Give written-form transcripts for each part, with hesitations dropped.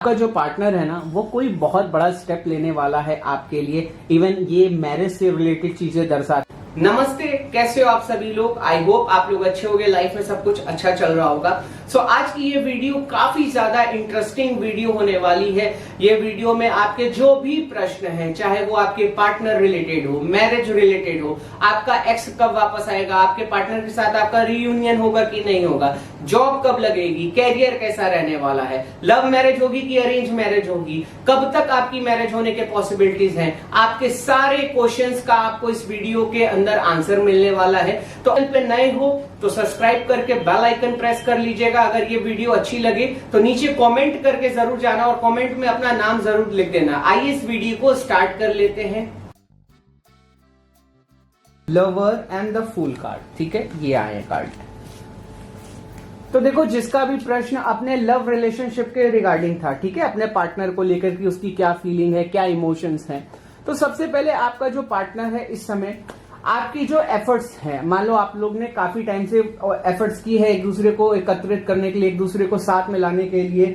आपका जो पार्टनर है ना वो कोई बहुत बड़ा स्टेप लेने वाला है आपके लिए। इवन ये मैरिज से रिलेटेड चीजें दर्शाती। नमस्ते, कैसे हो आप सभी लोग। आई होप आप लोग अच्छे होंगे, लाइफ में सब कुछ अच्छा चल रहा होगा। सो आज की ये वीडियो काफी ज्यादा इंटरेस्टिंग वीडियो होने वाली है। ये वीडियो में आपके जो भी प्रश्न हैं, चाहे वो आपके पार्टनर रिलेटेड हो, मैरिज रिलेटेड हो, आपका एक्स कब वापस आएगा, आपके पार्टनर के साथ आपका रीयूनियन होगा कि नहीं होगा, जॉब कब लगेगी, कैरियर कैसा रहने वाला है, लव मैरिज होगी कि अरेंज मैरिज होगी, कब तक आपकी मैरिज होने के पॉसिबिलिटीज हैं, आपके सारे क्वेश्चंस का आपको इस वीडियो के अंदर आंसर मिलने वाला है। तो चैनल पे नए हो तो सब्सक्राइब करके बेल आइकन प्रेस कर लीजिएगा। अगर ये वीडियो अच्छी लगे तो नीचे कमेंट करके जरूर जाना और कमेंट में अपना नाम जरूर लिख देना। आइए इस वीडियो को स्टार्ट कर लेते हैं। Lover and the fool card, ठीक है, ये आए कार्ड। तो देखो, जिसका भी प्रश्न अपने लव रिलेशनशिप के रिगार्डिंग था, ठीक है, अपने पार्टनर को लेकर कि उसकी क्या फीलिंग है, क्या इमोशंस हैं, तो सबसे पहले आपका जो पार्टनर है इस समय आपकी जो एफर्ट्स हैं, मान लो आप लोग ने काफी टाइम से एफर्ट्स की है एक दूसरे को एकत्रित करने के लिए, एक दूसरे को साथ में लाने के लिए,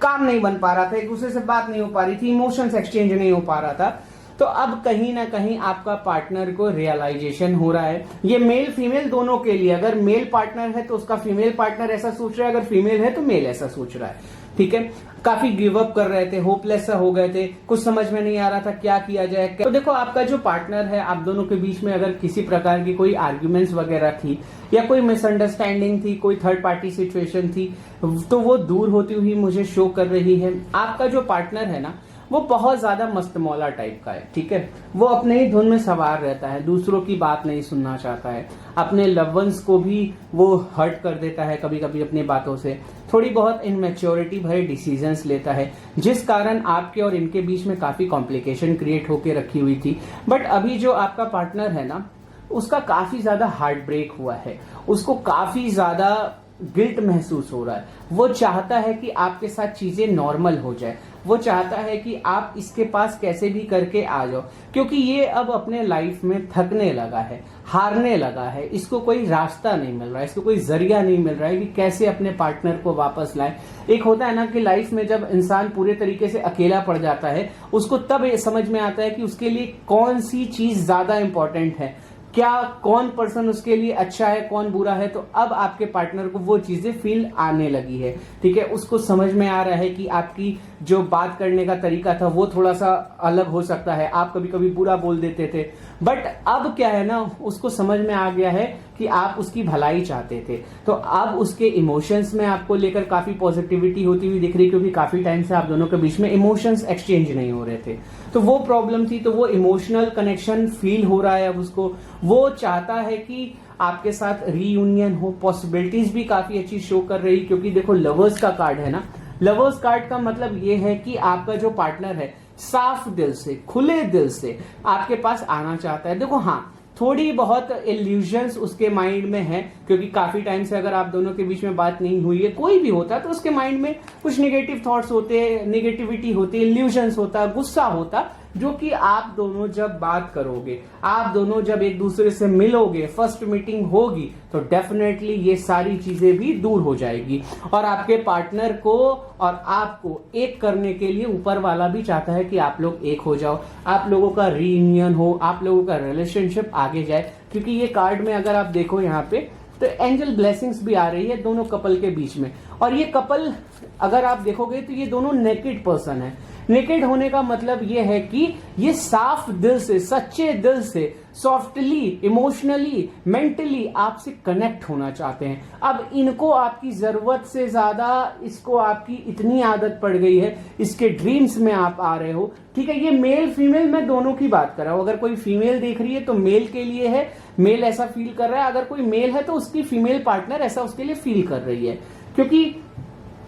काम नहीं बन पा रहा था, एक दूसरे से बात नहीं हो पा रही थी, इमोशंस एक्सचेंज नहीं हो पा रहा था। तो अब कहीं ना कहीं आपका पार्टनर को रियलाइजेशन हो रहा है। ये मेल फीमेल दोनों के लिए, अगर मेल पार्टनर है तो उसका फीमेल पार्टनर ऐसा सोच रहा है, अगर फीमेल है तो मेल ऐसा सोच रहा है, ठीक है। काफी गिव अप कर रहे थे, होपलेस सा हो गए थे, कुछ समझ में नहीं आ रहा था क्या किया जाए। तो देखो, आपका जो पार्टनर है, आप दोनों के बीच में अगर किसी प्रकार की कोई आर्ग्यूमेंट्स वगैरह थी या कोई मिसअंडरस्टैंडिंग थी, कोई थर्ड पार्टी सिचुएशन थी, तो वो दूर होती हुई मुझे शो कर रही है। आपका जो पार्टनर है ना वो बहुत ज्यादा मस्त मौला टाइप का है, ठीक है। वो अपने ही धुन में सवार रहता है, दूसरों की बात नहीं सुनना चाहता है, अपने लव वंस को भी वो हर्ट कर देता है कभी कभी अपनी बातों से, थोड़ी बहुत इनमेच्योरिटी भरे डिसीजंस लेता है, जिस कारण आपके और इनके बीच में काफी कॉम्प्लिकेशन क्रिएट होकर रखी हुई थी। बट अभी जो आपका पार्टनर है ना, उसका काफी ज्यादा हार्ट ब्रेक हुआ है, उसको काफी ज्यादा गिल्ट महसूस हो रहा है। वो चाहता है कि आपके साथ चीजें नॉर्मल हो जाए, वो चाहता है कि आप इसके पास कैसे भी करके आ जाओ, क्योंकि ये अब अपने लाइफ में थकने लगा है, हारने लगा है, इसको कोई रास्ता नहीं मिल रहा है, इसको कोई जरिया नहीं मिल रहा है कि कैसे अपने पार्टनर को वापस लाए। एक होता है ना कि लाइफ में जब इंसान पूरे तरीके से अकेला पड़ जाता है, उसको तब ये समझ में आता है कि उसके लिए कौन सी चीज ज्यादा इंपॉर्टेंट है, क्या कौन पर्सन उसके लिए अच्छा है, कौन बुरा है। तो अब आपके पार्टनर को वो चीजें फील आने लगी है, ठीक है। उसको समझ में आ रहा है कि आपकी जो बात करने का तरीका था वो थोड़ा सा अलग हो सकता है, आप कभी कभी बुरा बोल देते थे, बट अब क्या है ना, उसको समझ में आ गया है कि आप उसकी भलाई चाहते थे। तो अब उसके इमोशंस में आपको लेकर काफी पॉजिटिविटी होती हुई दिख रही है, क्योंकि काफी टाइम से आप दोनों के बीच में इमोशंस एक्सचेंज नहीं हो रहे थे। तो वो प्रॉब्लम थी, तो वो इमोशनल कनेक्शन फील हो रहा है अब उसको। वो चाहता है कि आपके साथ रीयूनियन हो, पॉसिबिलिटीज भी काफी अच्छी शो कर रही, क्योंकि देखो लवर्स का कार्ड है ना, लवर्स कार्ड का मतलब ये है कि आपका जो पार्टनर है साफ दिल से, खुले दिल से आपके पास आना चाहता है। देखो हाँ, थोड़ी बहुत इल्यूजन्स उसके माइंड में है, क्योंकि काफी टाइम से अगर आप दोनों के बीच में बात नहीं हुई है, कोई भी होता तो उसके माइंड में कुछ नेगेटिव थॉट्स होते, नेगेटिविटी होती, इल्यूजन्स होता, गुस्सा होता, जो कि आप दोनों जब बात करोगे, आप दोनों जब एक दूसरे से मिलोगे, फर्स्ट मीटिंग होगी, तो डेफिनेटली ये सारी चीजें भी दूर हो जाएगी। और आपके पार्टनर को और आपको एक करने के लिए ऊपर वाला भी चाहता है कि आप लोग एक हो जाओ, आप लोगों का रीयूनियन हो, आप लोगों का रिलेशनशिप आगे जाए। क्योंकि ये कार्ड में अगर आप देखो यहाँ पे, तो एंजल ब्लेसिंग्स भी आ रही है दोनों कपल के बीच में। और ये कपल अगर आप देखोगे तो ये दोनों नेकेड पर्सन है। नेकेड होने का मतलब ये है कि ये साफ दिल से, सच्चे दिल से, सॉफ्टली, इमोशनली, मेंटली आपसे कनेक्ट होना चाहते हैं। अब इनको आपकी जरूरत से ज्यादा इसको आपकी इतनी आदत पड़ गई है, इसके ड्रीम्स में आप आ रहे हो, ठीक है। ये मेल फीमेल मैं दोनों की बात कर रहा हूं। अगर कोई फीमेल देख रही है तो मेल के लिए है, मेल ऐसा फील कर रहा है, अगर कोई मेल है तो उसकी फीमेल पार्टनर ऐसा उसके लिए फील कर रही है। क्योंकि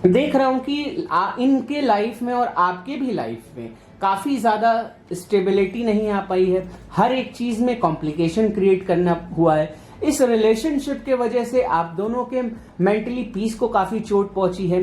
देख रहा हूं कि इनके लाइफ में और आपके भी लाइफ में काफी ज्यादा स्टेबिलिटी नहीं आ पाई है, हर एक चीज में कॉम्प्लिकेशन क्रिएट करना हुआ है। इस रिलेशनशिप के वजह से आप दोनों के मेंटली पीस को काफी चोट पहुंची है।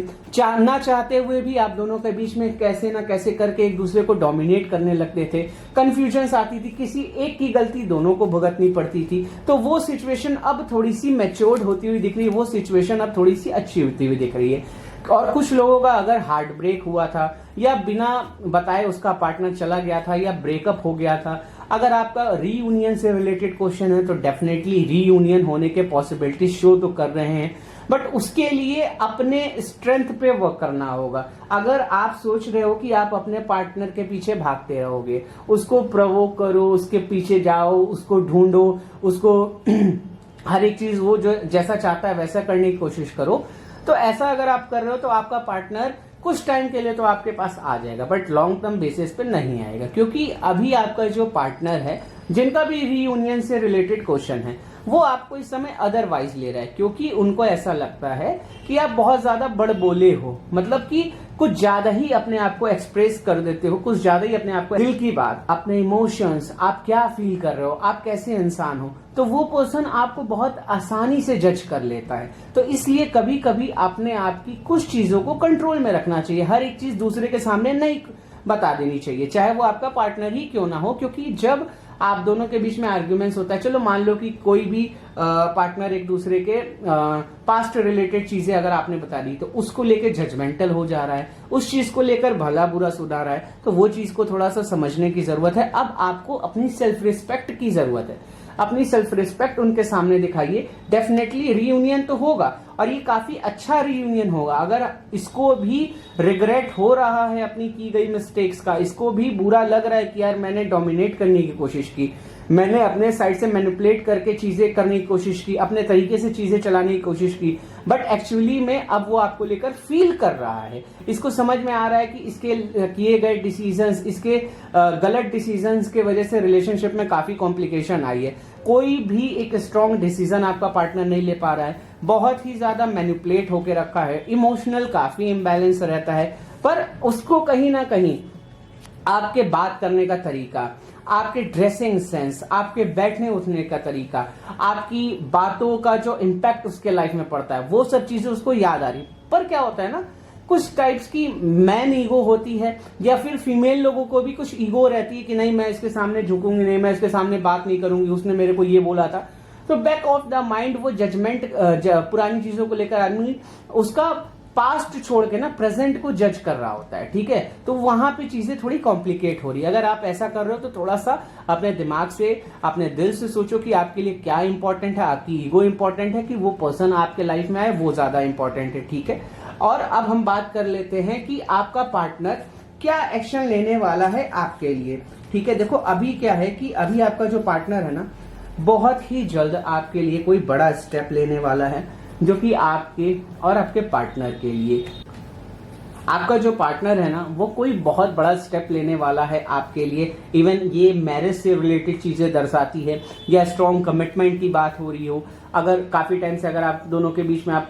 ना चाहते हुए भी आप दोनों के बीच में कैसे ना कैसे करके एक दूसरे को डोमिनेट करने लगते थे, कंफ्यूजन्स आती थी, किसी एक की गलती दोनों को भुगतनी पड़ती थी। तो वो सिचुएशन अब थोड़ी सी मैच्योर्ड होती हुई दिख रही है, वो सिचुएशन अब थोड़ी सी अच्छी होती हुई दिख रही है। और कुछ लोगों का अगर हार्ट ब्रेक हुआ था या बिना बताए उसका पार्टनर चला गया था या ब्रेकअप हो गया था, अगर आपका रीयूनियन से रिलेटेड क्वेश्चन है तो डेफिनेटली रीयूनियन होने के पॉसिबिलिटी शो तो कर रहे हैं, बट उसके लिए अपने स्ट्रेंथ पे वर्क करना होगा। अगर आप सोच रहे हो कि आप अपने पार्टनर के पीछे भागते रहोगे, उसको प्रवोक करो, उसके पीछे जाओ, उसको ढूंढो, उसको हर एक चीज वो जो जैसा चाहता है वैसा करने की कोशिश करो, तो ऐसा अगर आप कर रहे हो तो आपका पार्टनर कुछ टाइम के लिए तो आपके पास आ जाएगा, बट लॉन्ग टर्म बेसिस पे नहीं आएगा। क्योंकि अभी आपका जो पार्टनर है, जिनका भी रीयूनियन से रिलेटेड क्वेश्चन है, वो आपको इस समय अदरवाइज ले रहा है, क्योंकि उनको ऐसा लगता है कि आप बहुत ज्यादा बड़बोले हो, मतलब कि कुछ ज्यादा ही अपने आप को एक्सप्रेस कर देते हो, कुछ ज्यादा ही अपने आप को दिल की बात, अपने इमोशंस, आप क्या फील कर रहे हो, आप कैसे इंसान हो, तो वो पर्सन आपको बहुत आसानी से जज कर लेता है। तो इसलिए कभी कभी अपने आप की कुछ चीजों को कंट्रोल में रखना चाहिए, हर एक चीज दूसरे के सामने नहीं बता देनी चाहिए, चाहे वो आपका पार्टनर ही क्यों ना हो। क्योंकि जब आप दोनों के बीच में आर्ग्यूमेंट्स होता है, चलो मान लो कि कोई भी पार्टनर एक दूसरे के पास्ट रिलेटेड चीजें अगर आपने बता दी तो उसको लेकर जजमेंटल हो जा रहा है, उस चीज को लेकर भला बुरा सुधार रहा है, तो वो चीज को थोड़ा सा समझने की जरूरत है। अब आपको अपनी सेल्फ रिस्पेक्ट की जरूरत है, अपनी सेल्फ रिस्पेक्ट उनके सामने दिखाइए। डेफिनेटली रीयूनियन तो होगा और ये काफी अच्छा रीयूनियन होगा। अगर इसको भी रिग्रेट हो रहा है अपनी की गई मिस्टेक्स का, इसको भी बुरा लग रहा है कि यार मैंने डोमिनेट करने की कोशिश की, मैंने अपने साइड से मैनिपुलेट करके चीजें करने की कोशिश की, अपने तरीके से चीजें चलाने की कोशिश की, बट एक्चुअली में अब वो आपको लेकर फील कर रहा है, इसको समझ में आ रहा है कि इसके किए गए डिसीजंस, इसके गलत डिसीजंस के वजह से रिलेशनशिप में काफी कॉम्प्लिकेशन आई है। कोई भी एक स्ट्रॉन्ग डिसीजन आपका पार्टनर नहीं ले पा रहा है, बहुत ही ज्यादा मैनिपुलेट होकर रखा है, इमोशनल काफी इम्बैलेंस रहता है, पर उसको कहीं ना कहीं आपके बात करने का तरीका, आपके ड्रेसिंग सेंस, आपके बैठने उठने का तरीका, आपकी बातों का जो इम्पैक्ट उसके लाइफ में पड़ता है, वो सब चीजें उसको याद आ रही। पर क्या होता है ना, कुछ टाइप्स की मैन ईगो होती है, या फिर फीमेल लोगों को भी कुछ ईगो रहती है कि नहीं मैं इसके सामने झुकूंगी नहीं, मैं इसके सामने बात नहीं करूंगी, उसने मेरे को ये बोला था। तो बैक ऑफ द माइंड वो जजमेंट, पुरानी चीजों को लेकर आदमी उसका पास्ट छोड़ के ना प्रेजेंट को जज कर रहा होता है, ठीक है। तो वहां पे चीजें थोड़ी कॉम्प्लिकेट हो रही है। अगर आप ऐसा कर रहे हो तो थोड़ा सा अपने दिमाग से, अपने दिल से सोचो कि आपके लिए क्या इंपॉर्टेंट है, आपकी ईगो इंपॉर्टेंट है कि वो पर्सन आपके लाइफ में आए, वो ज्यादा इंपॉर्टेंट है, ठीक है। और अब हम बात कर लेते हैं कि आपका पार्टनर क्या एक्शन लेने वाला है आपके लिए, ठीक है। देखो अभी क्या है कि अभी आपका जो पार्टनर है ना, बहुत ही जल्द आपके लिए कोई बड़ा स्टेप लेने वाला है, जो कि आपके और आपके पार्टनर के लिए, आपका जो पार्टनर है ना, वो कोई बहुत बड़ा स्टेप लेने वाला है आपके लिए। इवन ये मैरिज से रिलेटेड चीजें दर्शाती है, या स्ट्रॉन्ग कमिटमेंट की बात हो रही हो। अगर काफी टाइम से अगर आप दोनों के बीच में आप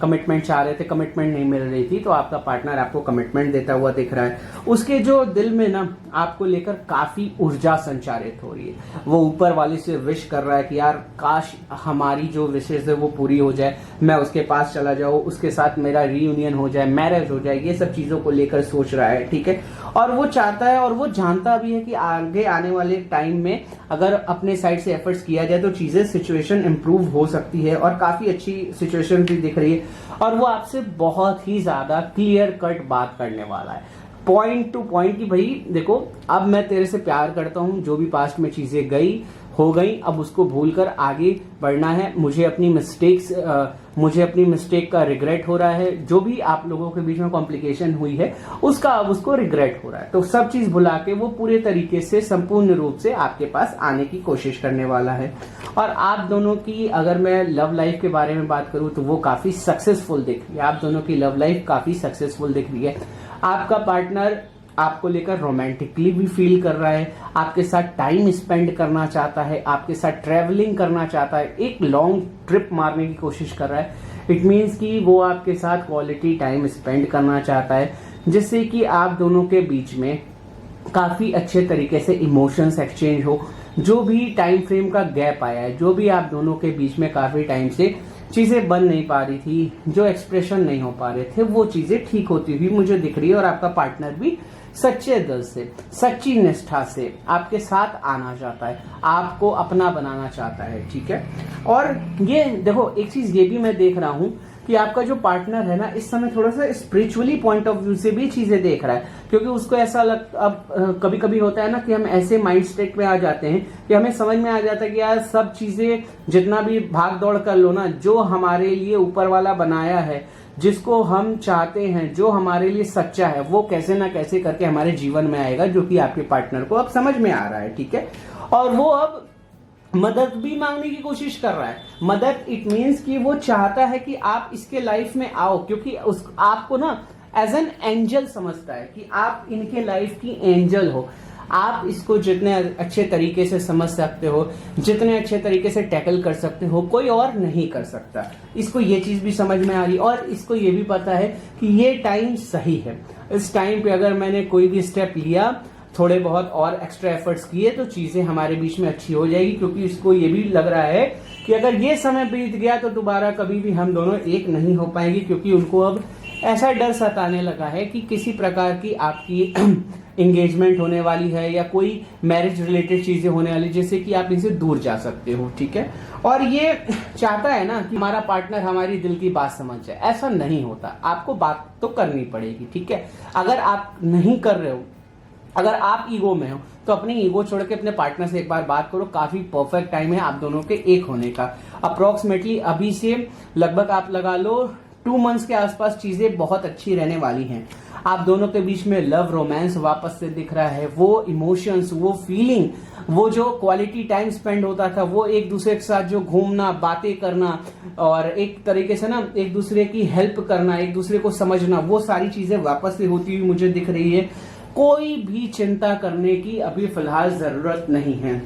कमिटमेंट चाह रहे थे, कमिटमेंट नहीं मिल रही थी, तो आपका पार्टनर आपको कमिटमेंट देता हुआ दिख रहा है। उसके जो दिल में ना आपको लेकर काफी ऊर्जा संचारित हो रही है, वो ऊपर वाले से विश कर रहा है कि यार काश हमारी जो विशेष है वो पूरी हो जाए, मैं उसके पास चला जाऊं, उसके साथ मेरा रीयूनियन हो जाए, मैरिज हो जाए, ये सब चीजों को लेकर सोच रहा है, ठीक है। और वो चाहता है और वो जानता भी है कि आगे आने वाले टाइम में अगर अपने साइड से एफर्ट्स किया जाए तो चीजें, सिचुएशन इंप्रूव हो सकती है, और काफी अच्छी सिचुएशन भी दिख रही है। और वो आपसे बहुत ही ज्यादा क्लियर कट बात करने वाला है, पॉइंट टू पॉइंट, कि भाई देखो अब मैं तेरे से प्यार करता हूं, जो भी पास्ट में चीजें हो गई, अब उसको भूलकर आगे बढ़ना है। मुझे अपनी मिस्टेक का रिग्रेट हो रहा है, जो भी आप लोगों के बीच में कॉम्प्लिकेशन हुई है उसका अब उसको रिग्रेट हो रहा है। तो सब चीज भुला के वो पूरे तरीके से, संपूर्ण रूप से आपके पास आने की कोशिश करने वाला है। और आप दोनों की अगर मैं लव लाइफ के बारे में बात करूं तो वो काफी सक्सेसफुल दिख रही है, आप दोनों की लव लाइफ काफी सक्सेसफुल दिख रही है। आपका पार्टनर आपको लेकर रोमांटिकली भी फील कर रहा है, आपके साथ टाइम स्पेंड करना चाहता है, आपके साथ ट्रेवलिंग करना चाहता है, एक लॉन्ग ट्रिप मारने की कोशिश कर रहा है। इट मीन्स कि वो आपके साथ क्वालिटी टाइम स्पेंड करना चाहता है, जिससे कि आप दोनों के बीच में काफी अच्छे तरीके से इमोशंस एक्सचेंज हो। जो भी टाइम फ्रेम का गैप आया है, जो भी आप दोनों के बीच में काफी टाइम से चीजें बन नहीं पा रही थी, जो एक्सप्रेशन नहीं हो पा रहे थे, वो चीजें ठीक होती हुई मुझे दिख रही है। और आपका पार्टनर भी सच्चे दिल से, सच्ची निष्ठा से आपके साथ आना चाहता है, आपको अपना बनाना चाहता है, ठीक है। और ये देखो एक चीज ये भी मैं देख रहा हूं कि आपका जो पार्टनर है ना इस समय थोड़ा सा स्पिरिचुअली पॉइंट ऑफ व्यू से भी चीजें देख रहा है, क्योंकि उसको ऐसा अब कभी कभी होता है ना कि हम ऐसे माइंड स्टेट में आ जाते हैं कि हमें समझ में आ जाता है कि यार सब चीजें जितना भी भाग दौड़ कर लो ना, जो हमारे लिए ऊपर वाला बनाया है, जिसको हम चाहते हैं, जो हमारे लिए सच्चा है, वो कैसे ना कैसे करके हमारे जीवन में आएगा, जो कि आपके पार्टनर को अब समझ में आ रहा है। ठीक है, और वो अब मदद भी मांगने की कोशिश कर रहा है। मदद इट मीन्स कि वो चाहता है कि आप इसके लाइफ में आओ, क्योंकि आपको ना एज एन एंजल समझता है कि आप इनके लाइफ की एंजल हो। आप इसको जितने अच्छे तरीके से समझ सकते हो, जितने अच्छे तरीके से टैकल कर सकते हो, कोई और नहीं कर सकता। इसको ये चीज भी समझ में आ रही, और इसको ये भी पता है कि ये टाइम सही है। इस टाइम पे अगर मैंने कोई भी स्टेप लिया, थोड़े बहुत और एक्स्ट्रा एफर्ट्स किए, तो चीजें हमारे बीच में अच्छी हो जाएगी। क्योंकि इसको ये भी लग रहा है कि अगर ये समय बीत गया तो दोबारा कभी भी हम दोनों एक नहीं हो पाएंगे, क्योंकि उनको अब ऐसा डर सताने लगा है कि किसी प्रकार की आपकी एंगेजमेंट होने वाली है या कोई मैरिज रिलेटेड चीजें होने वाली, जिससे कि आप इनसे दूर जा सकते हो। ठीक है, और ये चाहता है ना कि हमारा पार्टनर हमारी दिल की बात समझ जाए। ऐसा नहीं होता, आपको बात तो करनी पड़ेगी। ठीक है, अगर आप नहीं कर रहे हो, अगर आप ईगो में हो, तो अपनी ईगो छोड़ के अपने पार्टनर से एक बार बात करो। काफी परफेक्ट टाइम है आप दोनों के एक होने का। अप्रोक्सीमेटली अभी से लगभग आप लगा लो 2 मंथ्स के आसपास चीजें बहुत अच्छी रहने वाली हैं। आप दोनों के बीच में लव रोमांस वापस से दिख रहा है। वो इमोशंस, वो फीलिंग, वो जो क्वालिटी टाइम स्पेंड होता था, वो एक दूसरे के साथ जो घूमना, बातें करना और एक तरीके से ना एक दूसरे की हेल्प करना, एक दूसरे को समझना, वो सारी चीजें वापस से होती हुई मुझे दिख रही है। कोई भी चिंता करने की अभी फिलहाल जरूरत नहीं है।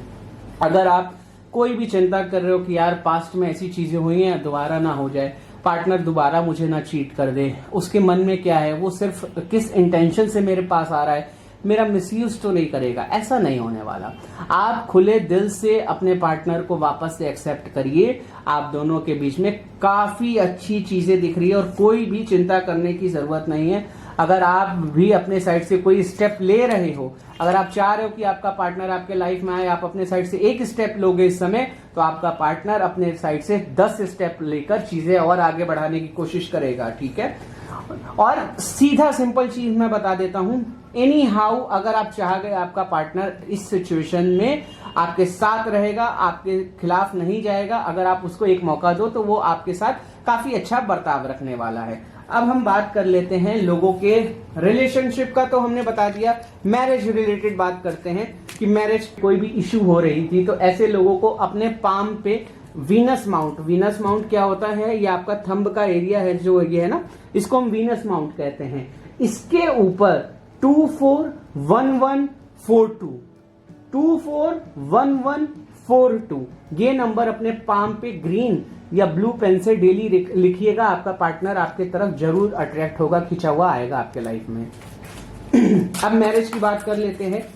अगर आप कोई भी चिंता कर रहे हो कि यार पास्ट में ऐसी चीजें हुई हैं, दोबारा ना हो जाए, पार्टनर दोबारा मुझे ना चीट कर दे, उसके मन में क्या है, वो सिर्फ किस इंटेंशन से मेरे पास आ रहा है, मेरा मिसयूज तो नहीं करेगा, ऐसा नहीं होने वाला। आप खुले दिल से अपने पार्टनर को वापस से एक्सेप्ट करिए। आप दोनों के बीच में काफी अच्छी चीजें दिख रही है और कोई भी चिंता करने की जरूरत नहीं है। अगर आप भी अपने साइड से कोई स्टेप ले रहे हो, अगर आप चाह रहे हो कि आपका पार्टनर आपके लाइफ में आए, आप अपने साइड से एक स्टेप लोगे इस समय, तो आपका पार्टनर अपने साइड से 10 स्टेप लेकर चीजें और आगे बढ़ाने की कोशिश करेगा। ठीक है, और सीधा सिंपल चीज मैं बता देता हूं, एनी हाउ अगर आप चाह गए आपका पार्टनर इस सिचुएशन में आपके साथ रहेगा, आपके खिलाफ नहीं जाएगा। अगर आप उसको एक मौका दो तो वो आपके साथ काफी अच्छा बर्ताव रखने वाला है। अब हम बात कर लेते हैं लोगों के रिलेशनशिप का, तो हमने बता दिया। मैरिज रिलेटेड बात करते हैं कि मैरिज कोई भी इश्यू हो रही थी, तो ऐसे लोगों को अपने पाम पे वीनस माउंट क्या होता है, ये आपका थंब का एरिया है, जो ये है ना, इसको हम वीनस माउंट कहते हैं। इसके ऊपर 241142 241142 ये नंबर अपने पाम पे ग्रीन या ब्लू पेन से डेली लिखिएगा। आपका पार्टनर आपके तरफ जरूर अट्रैक्ट होगा, खिंचा हुआ आएगा आपके लाइफ में। अब मैरिज की बात कर लेते हैं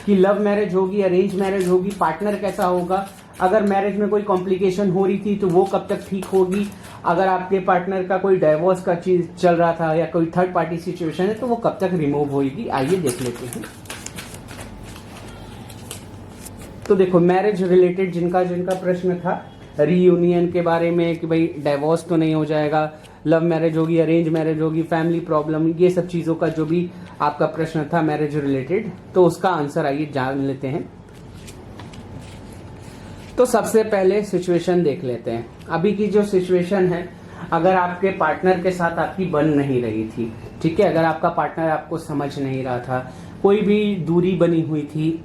कि लव मैरिज होगी, अरेंज मैरिज होगी, पार्टनर कैसा होगा। अगर मैरिज में कोई कॉम्प्लिकेशन हो रही थी तो वो कब तक ठीक होगी। अगर आपके पार्टनर का कोई डाइवोर्स का चीज चल रहा था या कोई थर्ड पार्टी सिचुएशन है, तो वो कब तक रिमूव होगी, आइए देख लेते हैं। तो देखो, मैरिज रिलेटेड जिनका जिनका प्रश्न था रीयूनियन के बारे में कि भाई डाइवोर्स तो नहीं हो जाएगा, लव मैरिज होगी, अरेंज मैरिज होगी, फैमिली प्रॉब्लम, ये सब चीजों का जो भी आपका प्रश्न था मैरिज रिलेटेड, तो उसका आंसर आइए जान लेते हैं। तो सबसे पहले सिचुएशन देख लेते हैं। अभी की जो सिचुएशन है, अगर आपके पार्टनर के साथ आपकी बन नहीं रही थी, ठीक है, अगर आपका पार्टनर आपको समझ नहीं रहा था, कोई भी दूरी बनी हुई थी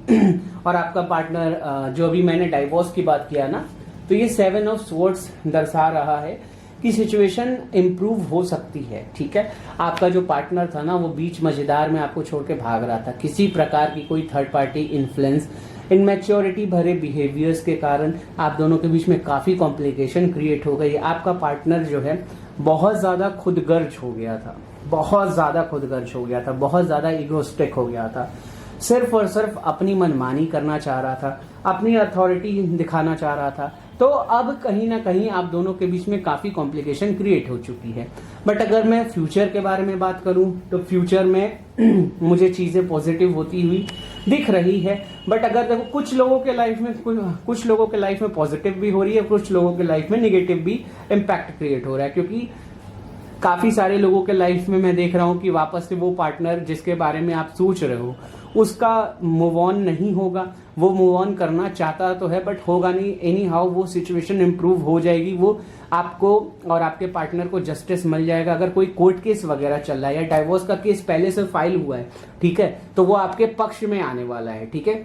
और आपका पार्टनर, जो अभी मैंने डाइवोर्स की बात किया ना, तो ये 7 ऑफ स्वॉर्ड्स दर्शा रहा है कि सिचुएशन इंप्रूव हो सकती है। ठीक है, आपका जो पार्टनर था ना, वो बीच मजेदार में आपको छोड़ के भाग रहा था। किसी प्रकार की कोई थर्ड पार्टी इन्फ्लुएंस, इनमेच्योरिटी भरे बिहेवियर्स के कारण आप दोनों के बीच में काफी कॉम्प्लिकेशन क्रिएट हो गई। आपका पार्टनर जो है बहुत ज्यादा खुदगर्ज हो गया था, बहुत ज्यादा खुदगर्ज हो गया था, बहुत ज्यादा इगोस्टिक हो गया था, सिर्फ और सिर्फ अपनी मनमानी करना चाह रहा था, अपनी अथॉरिटी दिखाना चाह रहा था। तो अब कहीं ना कहीं आप दोनों के बीच में काफी कॉम्प्लिकेशन क्रिएट हो चुकी है। बट अगर मैं फ्यूचर के बारे में बात करूं तो फ्यूचर में मुझे चीजें पॉजिटिव होती हुई दिख रही है। बट अगर देखो, कुछ लोगों के लाइफ में पॉजिटिव भी हो रही है, कुछ लोगों के लाइफ में निगेटिव भी इम्पैक्ट क्रिएट हो रहा है, क्योंकि काफी सारे लोगों के लाइफ में मैं देख रहा हूं कि वापस से वो पार्टनर जिसके बारे में आप सोच रहे हो उसका मूव ऑन नहीं होगा। वो मूव ऑन करना चाहता तो है बट होगा नहीं। एनी हाउ वो सिचुएशन इंप्रूव हो जाएगी, वो आपको और आपके पार्टनर को जस्टिस मिल जाएगा। अगर कोई कोर्ट केस वगैरह चल रहा है या डाइवोर्स का केस पहले से फाइल हुआ है, ठीक है, तो वो आपके पक्ष में आने वाला है, ठीक है,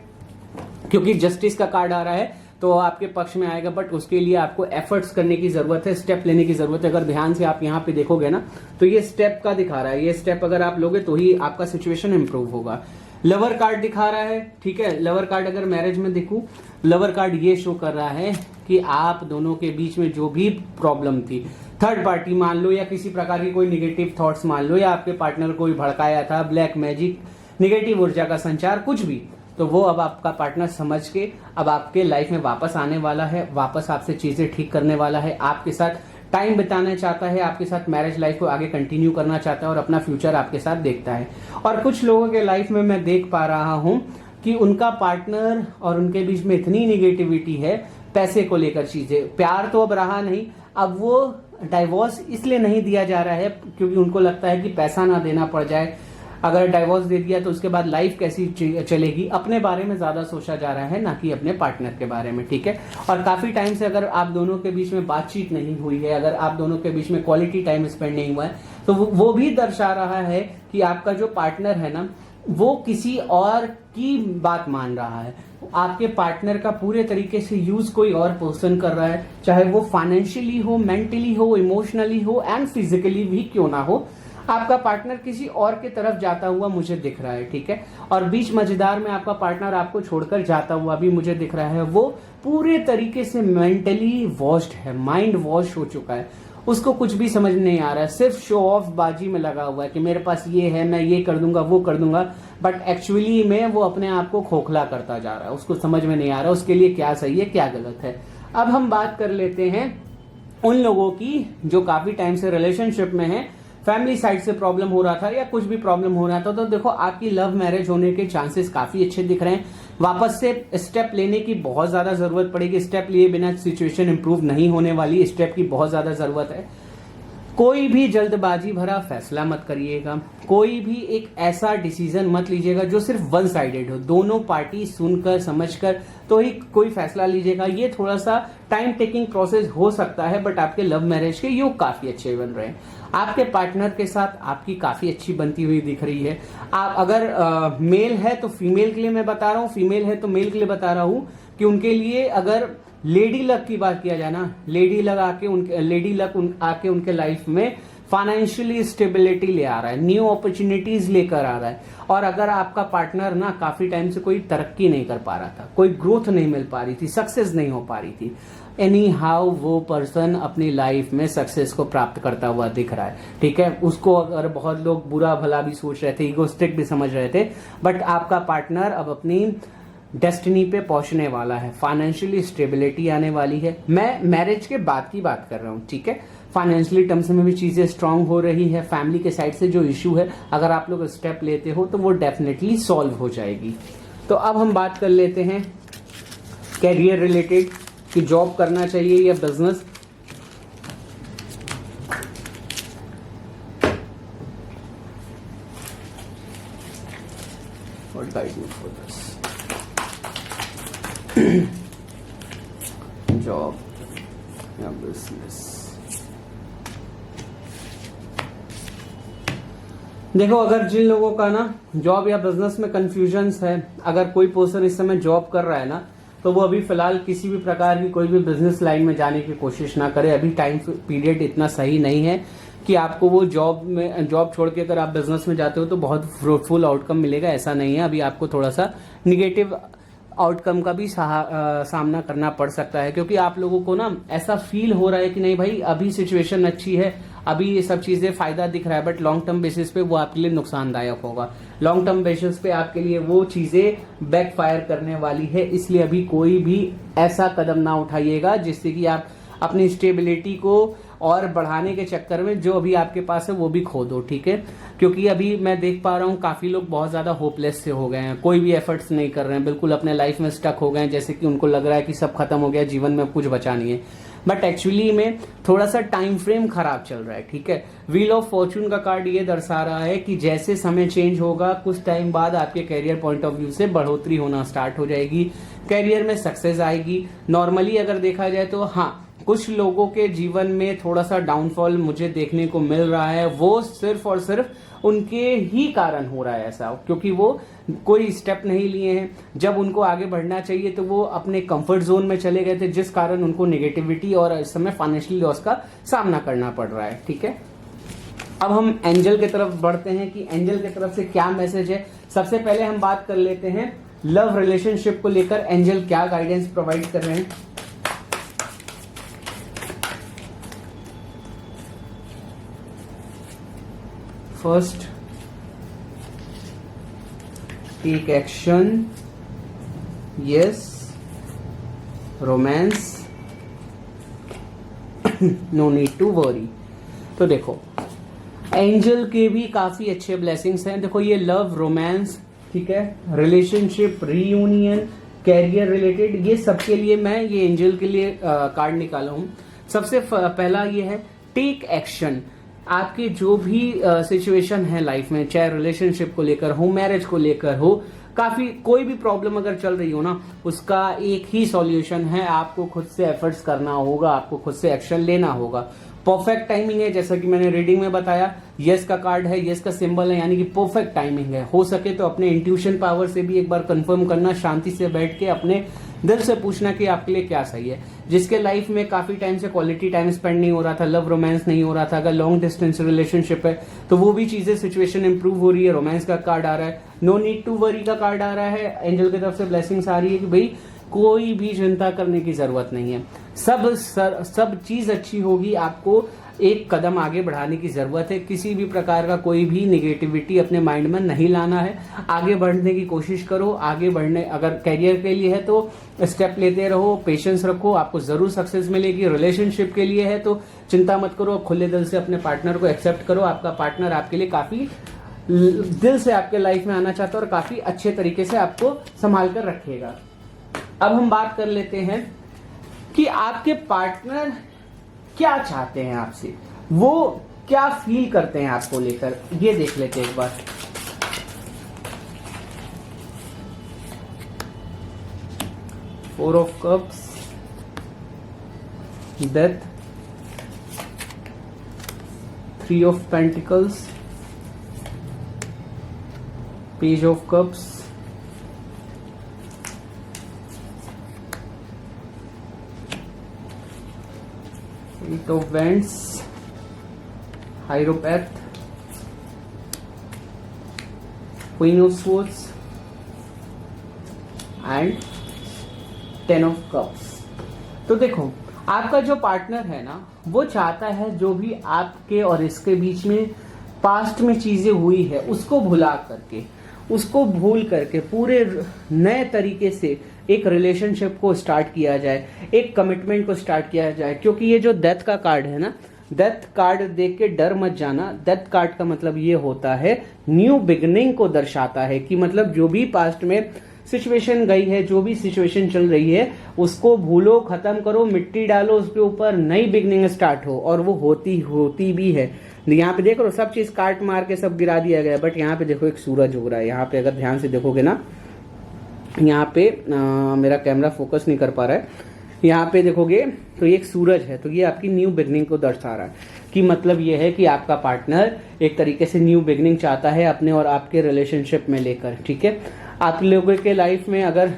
क्योंकि जस्टिस का कार्ड आ रहा है तो आपके पक्ष में आएगा। बट उसके लिए आपको एफर्ट्स करने की जरूरत है, स्टेप लेने की जरूरत है। अगर ध्यान से आप यहाँ पे देखोगे ना तो ये स्टेप का दिखा रहा है, ये स्टेप अगर आप लोगे तो ही आपका सिचुएशन इंप्रूव होगा। लवर कार्ड दिखा रहा है, ठीक है। लवर कार्ड अगर मैरिज में देखूं, लवर कार्ड ये शो कर रहा है कि आप दोनों के बीच में जो भी प्रॉब्लम थी, थर्ड पार्टी मान लो या किसी प्रकार की कोई निगेटिव थॉट्स मान लो या आपके पार्टनर को भड़काया था, ब्लैक मैजिक, निगेटिव ऊर्जा का संचार, कुछ भी, तो वो अब आपका पार्टनर समझ के अब आपके लाइफ में वापस आने वाला है, वापस आपसे चीजें ठीक करने वाला है, आपके साथ टाइम बिताना चाहता है, आपके साथ मैरिज लाइफ को आगे कंटिन्यू करना चाहता है और अपना फ्यूचर आपके साथ देखता है। और कुछ लोगों के लाइफ में मैं देख पा रहा हूं कि उनका पार्टनर और उनके बीच में इतनी निगेटिविटी है पैसे को लेकर चीजें। प्यार तो अब रहा नहीं, अब वो डाइवोर्स इसलिए नहीं दिया जा रहा है क्योंकि उनको लगता है कि पैसा ना देना पड़ जाए। अगर डाइवोर्स दे दिया तो उसके बाद लाइफ कैसी चलेगी, अपने बारे में ज्यादा सोचा जा रहा है ना कि अपने पार्टनर के बारे में, ठीक है। और काफी टाइम से अगर आप दोनों के बीच में बातचीत नहीं हुई है, अगर आप दोनों के बीच में क्वालिटी टाइम स्पेंड नहीं हुआ है, तो वो भी दर्शा रहा है कि आपका जो पार्टनर है ना वो किसी और की बात मान रहा है। आपके पार्टनर का पूरे तरीके से यूज कोई और पर्सन कर रहा है, चाहे वो फाइनेंशियली हो, मेंटली हो, इमोशनली हो एंड फिजिकली भी क्यों ना हो। आपका पार्टनर किसी और की तरफ जाता हुआ मुझे दिख रहा है, ठीक है। और बीच मजेदार में आपका पार्टनर आपको छोड़कर जाता हुआ भी मुझे दिख रहा है। वो पूरे तरीके से मेंटली वॉश्ड है, माइंड वॉश हो चुका है, उसको कुछ भी समझ नहीं आ रहा है, सिर्फ शो ऑफ बाजी में लगा हुआ है कि मेरे पास ये है, मैं ये कर दूंगा, वो कर दूंगा। बट एक्चुअली में वो अपने आप को खोखला करता जा रहा है, उसको समझ में नहीं आ रहा उसके लिए क्या सही है क्या गलत है। अब हम बात कर लेते हैं उन लोगों की जो काफी टाइम से रिलेशनशिप में है, फैमिली साइड से प्रॉब्लम हो रहा था या कुछ भी प्रॉब्लम हो रहा था, तो देखो आपकी लव मैरिज होने के चांसेस काफी अच्छे दिख रहे हैं। वापस से स्टेप लेने की बहुत ज्यादा जरूरत पड़ेगी, स्टेप लिए बिना सिचुएशन इंप्रूव नहीं होने वाली, स्टेप की बहुत ज्यादा जरूरत है। कोई भी जल्दबाजी भरा फैसला मत करिएगा, कोई भी एक ऐसा डिसीजन मत लीजिएगा जो सिर्फ वन साइडेड हो, दोनों पार्टी सुनकर समझकर तो ही कोई फैसला लीजिएगा। ये थोड़ा सा टाइम टेकिंग प्रोसेस हो सकता है बट आपके लव मैरिज के योग काफी अच्छे बन रहे हैं। आपके पार्टनर के साथ आपकी काफी अच्छी बनती हुई दिख रही है। आप अगर मेल है तो फीमेल के लिए मैं बता रहा हूँ, फीमेल है तो मेल के लिए बता रहा हूँ कि उनके लिए अगर लेडी लक की बात किया जाए ना, लेडी लक आके उनके लाइफ में फाइनेंशियली स्टेबिलिटी ले आ रहा है, न्यू अपॉर्चुनिटीज लेकर आ रहा है। और अगर आपका पार्टनर ना काफी टाइम से कोई तरक्की नहीं कर पा रहा था, कोई ग्रोथ नहीं मिल पा रही थी, सक्सेस नहीं हो पा रही थी, एनी हाउ वो पर्सन अपनी लाइफ में सक्सेस को प्राप्त करता हुआ दिख रहा है, ठीक है। उसको अगर बहुत लोग बुरा भला भी सोच रहे थे, इगोस्टिक भी समझ रहे थे, बट आपका पार्टनर अब अपनी डेस्टिनी पे पहुंचने वाला है, फाइनेंशियली स्टेबिलिटी आने वाली है। मैं मैरिज के बाद की बात कर रहा हूं, ठीक है। फाइनेंशियली टर्म्स में भी चीजें स्ट्रांग हो रही है, फैमिली के साइड से जो इश्यू है अगर आप लोग स्टेप लेते हो तो वो डेफिनेटली सॉल्व हो जाएगी। तो अब हम बात कर लेते हैं कैरियर रिलेटेड कि जॉब करना चाहिए या business. What I do for this? Job या बिजनेस। देखो अगर जिन लोगों का ना जॉब या बिजनेस में कंफ्यूजन्स है, अगर कोई पर्सन इस समय जॉब कर रहा है ना तो वो अभी फिलहाल किसी भी प्रकार की कोई भी बिजनेस लाइन में जाने की कोशिश ना करे। अभी टाइम पीरियड इतना सही नहीं है कि आपको वो जॉब छोड़ के अगर आप बिजनेस में जाते हो तो बहुत फ्रूटफुल आउटकम मिलेगा, ऐसा नहीं है। अभी आपको थोड़ा सा निगेटिव आउटकम का भी सामना करना पड़ सकता है क्योंकि आप लोगों को ना ऐसा फील हो रहा है कि नहीं भाई अभी सिचुएशन अच्छी है, अभी ये सब चीजें फायदा दिख रहा है, बट लॉन्ग टर्म बेसिस पे वो आपके लिए नुकसानदायक होगा। लॉन्ग टर्म बेसिस पे आपके लिए वो चीजें बैकफायर करने वाली है, इसलिए अभी कोई भी ऐसा कदम ना उठाइएगा जिससे कि आप अपनी स्टेबिलिटी को और बढ़ाने के चक्कर में जो अभी आपके पास है वो भी खो दो, ठीक है। क्योंकि अभी मैं देख पा रहा हूँ काफी लोग बहुत ज्यादा होपलेस से हो गए हैं, कोई भी एफर्ट्स नहीं कर रहे हैं, बिल्कुल अपने लाइफ में स्टक हो गए हैं, जैसे कि उनको लग रहा है कि सब खत्म हो गया, जीवन में कुछ बचा नहीं है। बट एक्चुअली में थोड़ा सा टाइम फ्रेम खराब चल रहा है, ठीक है। व्हील ऑफ फॉर्चून का कार्ड ये दर्शा रहा है कि जैसे समय चेंज होगा कुछ टाइम बाद आपके करियर पॉइंट ऑफ व्यू से बढ़ोतरी होना स्टार्ट हो जाएगी, करियर में सक्सेस आएगी। नॉर्मली अगर देखा जाए तो हाँ, कुछ लोगों के जीवन में थोड़ा सा डाउनफॉल मुझे देखने को मिल रहा है, वो सिर्फ और सिर्फ उनके ही कारण हो रहा है ऐसा, क्योंकि वो कोई स्टेप नहीं लिए हैं। जब उनको आगे बढ़ना चाहिए तो वो अपने कंफर्ट जोन में चले गए थे, जिस कारण उनको नेगेटिविटी और इस समय फाइनेंशियल लॉस का सामना करना पड़ रहा है, ठीक है। अब हम एंजल की तरफ बढ़ते हैं कि एंजल की तरफ से क्या मैसेज है। सबसे पहले हम बात कर लेते हैं लव रिलेशनशिप को लेकर एंजल क्या गाइडेंस प्रोवाइड कर रहे हैं। First, take action, yes, romance, no need to worry. तो देखो एंजल के भी काफी अच्छे ब्लेसिंग्स हैं। देखो ये लव, रोमांस, ठीक है, रिलेशनशिप, रीयूनियन, कैरियर रिलेटेड, ये सबके लिए मैं ये एंजल के लिए कार्ड निकाला हूं। सबसे पहला ये है टेक एक्शन। आपकी जो भी सिचुएशन है लाइफ में, चाहे रिलेशनशिप को लेकर हो, मैरिज को लेकर हो, काफी कोई भी प्रॉब्लम अगर चल रही हो ना, उसका एक ही सॉल्यूशन है, आपको खुद से एफर्ट्स करना होगा, आपको खुद से एक्शन लेना होगा। परफेक्ट टाइमिंग है, जैसा कि मैंने रीडिंग में बताया, यस का कार्ड है, यस का सिंबल है, यानी कि परफेक्ट टाइमिंग है। हो सके तो अपने इंट्यूशन पावर से भी एक बार कंफर्म करना, शांति से बैठ के अपने दिल से पूछना कि आपके लिए क्या सही है। जिसके लाइफ में काफी टाइम से क्वालिटी टाइम स्पेंड नहीं हो रहा था, लव रोमांस नहीं हो रहा था, अगर लॉन्ग डिस्टेंस रिलेशनशिप है तो वो भी चीजें, सिचुएशन इंप्रूव हो रही है। रोमांस का कार्ड आ रहा है, नो नीड टू वरी का कार्ड आ रहा है, एंजल की तरफ से ब्लेसिंग्स आ रही है कि भाई कोई भी चिंता करने की जरूरत नहीं है, सब चीज अच्छी होगी। आपको एक कदम आगे बढ़ाने की जरूरत है, किसी भी प्रकार का कोई भी निगेटिविटी अपने माइंड में नहीं लाना है, आगे बढ़ने की कोशिश करो। आगे बढ़ने, अगर कैरियर के लिए है तो स्टेप लेते रहो, पेशेंस रखो, आपको जरूर सक्सेस मिलेगी। रिलेशनशिप के लिए है तो चिंता मत करो, खुले दिल से अपने पार्टनर को एक्सेप्ट करो। आपका पार्टनर आपके लिए काफी दिल से आपके लाइफ में आना चाहता है और काफी अच्छे तरीके से आपको संभाल कर रखेगा। अब हम बात कर लेते हैं कि आपके पार्टनर क्या चाहते हैं आपसे, वो क्या फील करते हैं आपको लेकर, ये देख लेते हैं एक बार। Four of cups, death, three of pentacles, page of cups, eight of wands, hierophant, queen of swords and ten of cups. तो देखो आपका जो पार्टनर है ना, वो चाहता है जो भी आपके और इसके बीच में पास्ट में चीजें हुई है उसको भुला करके, उसको भूल करके पूरे नए तरीके से एक रिलेशनशिप को स्टार्ट किया जाए, एक कमिटमेंट को स्टार्ट किया जाए। क्योंकि ये जो डेथ का कार्ड है ना, डेथ कार्ड देख के डर मत जाना। डेथ कार्ड का मतलब ये होता है न्यू बिगिनिंग को दर्शाता है कि मतलब जो भी पास्ट में सिचुएशन गई है, जो भी सिचुएशन चल रही है, उसको भूलो, खत्म करो, मिट्टी डालो उसके ऊपर, नई बिगिनिंग स्टार्ट हो। और वो होती भी है। यहाँ पे देखो सब चीज काट मार के सब गिरा दिया गया, बट यहाँ पे देखो एक सूरज हो रहा है। यहाँ पे अगर ध्यान से देखोगे ना, यहाँ पे मेरा कैमरा फोकस नहीं कर पा रहा है, यहाँ पे देखोगे तो ये एक सूरज है, तो ये आपकी न्यू बिगनिंग को दर्शा रहा है कि मतलब ये है कि आपका पार्टनर एक तरीके से न्यू बिगनिंग चाहता है अपने और आपके रिलेशनशिप में लेकर, ठीक है। आप लोगों के लाइफ में अगर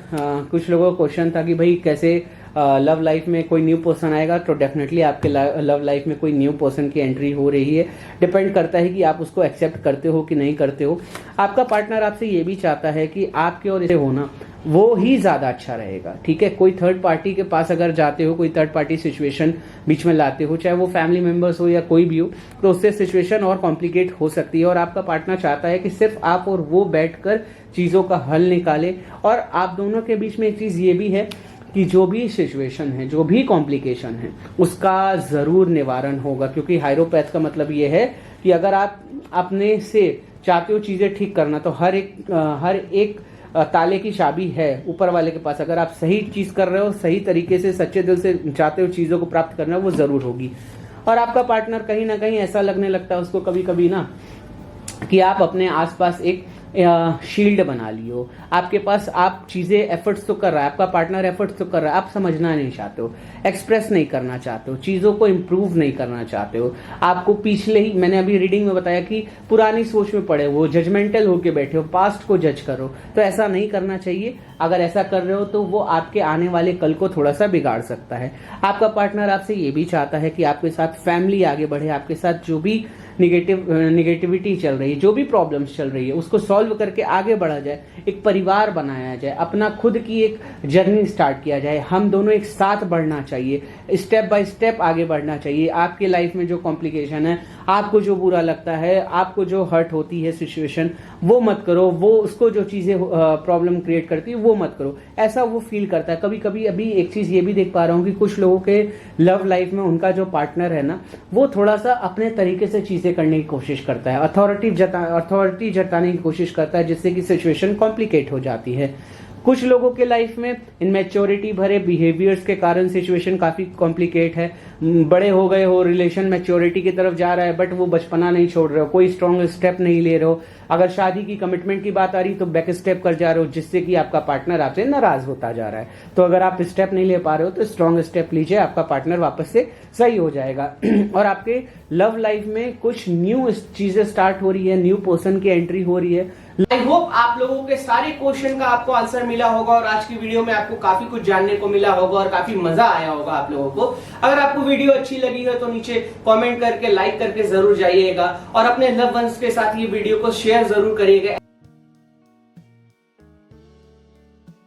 कुछ लोगों का क्वेश्चन था कि भाई कैसे लव लाइफ में कोई न्यू पर्सन आएगा, तो डेफिनेटली आपके लव लाइफ में कोई न्यू पर्सन की एंट्री हो रही है। डिपेंड करता है कि आप उसको एक्सेप्ट करते हो कि नहीं करते हो। आपका पार्टनर आपसे ये भी चाहता है कि आपके और इसे होना वो ही ज्यादा अच्छा रहेगा, ठीक है। कोई थर्ड पार्टी के पास अगर जाते हो, कोई थर्ड पार्टी सिचुएशन बीच में लाते हो, चाहे वो फैमिली मेंबर्स हो या कोई भी हो, तो उससे सिचुएशन और कॉम्प्लिकेट हो सकती है। और आपका पार्टनर चाहता है कि सिर्फ आप और वो बैठकर चीजों का हल निकाले। और आप दोनों के बीच में एक चीज ये भी है कि जो भी सिचुएशन है, जो भी कॉम्प्लिकेशन है, उसका जरूर निवारण होगा। क्योंकि हायरोपैथ का मतलब ये है कि अगर आप अपने से चाहते हो चीजें ठीक करना, तो हर एक ताले की चाबी है ऊपर वाले के पास। अगर आप सही चीज कर रहे हो, सही तरीके से सच्चे दिल से चाहते हो चीजों को प्राप्त करना, वो जरूर होगी। और आपका पार्टनर कहीं ना कहीं ऐसा लगने लगता है उसको कभी कभी ना कि आप अपने आसपास एक शील्ड बना लियो। आपके पास आप चीजें एफर्ट्स तो कर रहा है, आपका पार्टनर एफर्ट्स तो कर रहा है, आप समझना नहीं चाहते हो, एक्सप्रेस नहीं करना चाहते हो, चीजों को इम्प्रूव नहीं करना चाहते हो। आपको पिछले ही मैंने अभी रीडिंग में बताया कि पुरानी सोच में पड़े हो, जजमेंटल होके बैठे हो, पास्ट को जज करो। तो ऐसा नहीं करना चाहिए। अगर ऐसा कर रहे हो तो वो आपके आने वाले कल को थोड़ा सा बिगाड़ सकता है। आपका पार्टनर आपसे ये भी चाहता है कि आपके साथ फैमिली आगे बढ़े, आपके साथ जो भी निगेटिविटी चल रही है, जो भी प्रॉब्लम्स चल रही है, उसको सॉल्व करके आगे बढ़ा जाए, एक परिवार बनाया जाए, अपना खुद की एक जर्नी स्टार्ट किया जाए। हम दोनों एक साथ बढ़ना चाहिए, स्टेप बाय स्टेप आगे बढ़ना चाहिए। आपके लाइफ में जो कॉम्प्लिकेशन है, आपको जो बुरा लगता है, आपको जो हर्ट होती है सिचुएशन, वो मत करो। वो उसको जो चीजें प्रॉब्लम क्रिएट करती है वो मत करो। ऐसा वो फील करता है। कभी कभी अभी एक चीज ये भी देख पा रहा हूँ कि कुछ लोगों के लव लाइफ में उनका जो पार्टनर है ना, वो थोड़ा सा अपने तरीके से चीजें करने की कोशिश करता है, अथॉरिटी जताने की कोशिश करता है, जिससे कि सिचुएशन कॉम्प्लिकेट हो जाती है। कुछ लोगों के लाइफ में इनमेच्योरिटी भरे बिहेवियर्स के कारण सिचुएशन काफी कॉम्प्लिकेट है। बड़े हो गए हो, रिलेशन मैच्योरिटी की तरफ जा रहा है, बट वो बचपना नहीं छोड़ रहे हो, कोई स्ट्रॉन्ग स्टेप नहीं ले रहे हो। अगर शादी की कमिटमेंट की बात आ रही तो बैक स्टेप कर जा रहे हो, जिससे कि आपका पार्टनर आपसे नाराज होता जा रहा है। तो अगर आप स्टेप नहीं ले पा रहे हो तो स्ट्रॉन्ग स्टेप लीजिए, आपका पार्टनर वापस से सही हो जाएगा। और आपके लव लाइफ में कुछ न्यू चीजें स्टार्ट हो रही है, न्यू पर्सन की एंट्री हो रही है। आई होप आप लोगों के सारे क्वेश्चन का आपको आंसर मिला होगा और आज की वीडियो में आपको काफी कुछ जानने को मिला होगा और काफी मजा आया होगा आप लोगों को। अगर आपको वीडियो अच्छी लगी है तो नीचे कमेंट करके, लाइक करके जरूर जाइएगा और अपने लव वंस के साथ ये वीडियो को शेयर जरूर करिएगा।